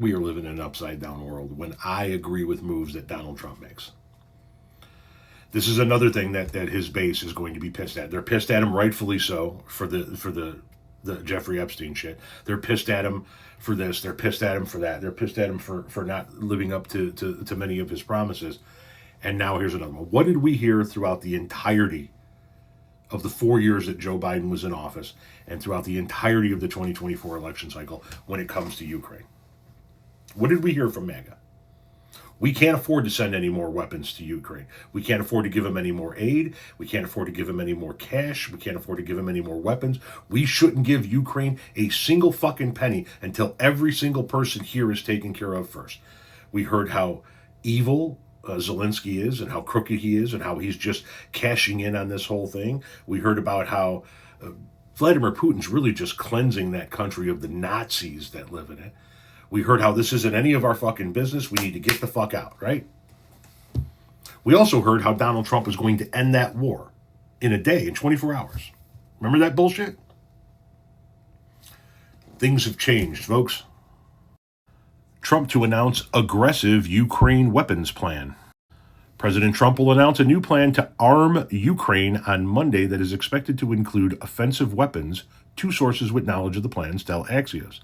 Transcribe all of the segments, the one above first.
we are living in an upside-down world when I agree with moves that Donald Trump makes. This is another thing that his base is going to be pissed at. They're pissed at him, rightfully so, for the Jeffrey Epstein shit. They're pissed at him for this. They're pissed at him for that. They're pissed at him for not living up to many of his promises. And now here's another one. What did we hear throughout the entirety of the 4 years that Joe Biden was in office and throughout the entirety of the 2024 election cycle when it comes to Ukraine? What did we hear from MAGA? We can't afford to send any more weapons to Ukraine. We can't afford to give them any more aid. We can't afford to give them any more cash. We can't afford to give them any more weapons. We shouldn't give Ukraine a single fucking penny until every single person here is taken care of first. We heard how evil Zelensky is and how crooked he is and how he's just cashing in on this whole thing. We heard about how Vladimir Putin's really just cleansing that country of the Nazis that live in it. We heard how this isn't any of our fucking business. We need to get the fuck out, right? We also heard how Donald Trump is going to end that war in a day, in 24 hours. Remember that bullshit? Things have changed, folks. Trump to announce aggressive Ukraine weapons plan. President Trump will announce a new plan to arm Ukraine on Monday that is expected to include offensive weapons, two sources with knowledge of the plans tell Axios.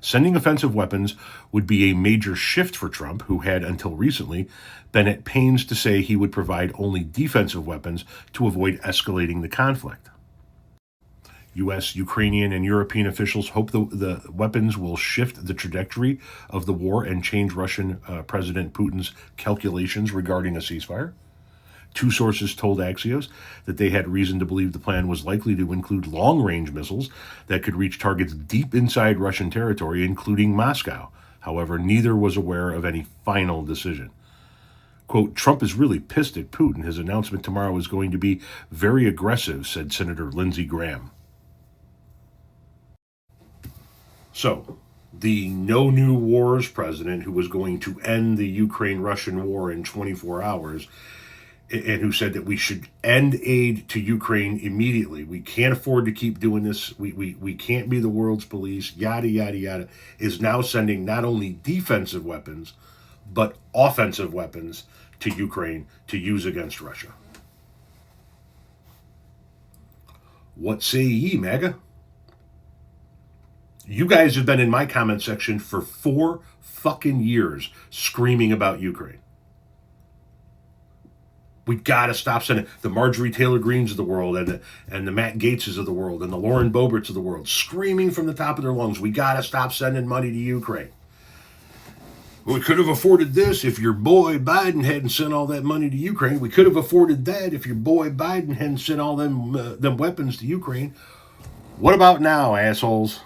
Sending offensive weapons would be a major shift for Trump, who had, until recently, been at pains to say he would provide only defensive weapons to avoid escalating the conflict. U.S., Ukrainian, and European officials hope the weapons will shift the trajectory of the war and change Russian President Putin's calculations regarding a ceasefire. Two sources told Axios that they had reason to believe the plan was likely to include long-range missiles that could reach targets deep inside Russian territory, including Moscow. However, neither was aware of any final decision. Quote, Trump is really pissed at Putin. His announcement tomorrow is going to be very aggressive, said Senator Lindsey Graham. So, the no new wars president who was going to end the Ukraine-Russian war in 24 hours and who said that we should end aid to Ukraine immediately. We can't afford to keep doing this. We can't be the world's police, yada, yada, yada, is now sending not only defensive weapons, but offensive weapons to Ukraine to use against Russia. What say ye, MAGA? You guys have been in my comment section for 4 fucking years screaming about Ukraine. We gotta stop sending the Marjorie Taylor Greens of the world and the Matt Gaetzes of the world and the Lauren Boeberts of the world screaming from the top of their lungs, we gotta stop sending money to Ukraine. We could have afforded this if your boy Biden hadn't sent all that money to Ukraine. We could have afforded that if your boy Biden hadn't sent all them weapons to Ukraine. What about now, assholes?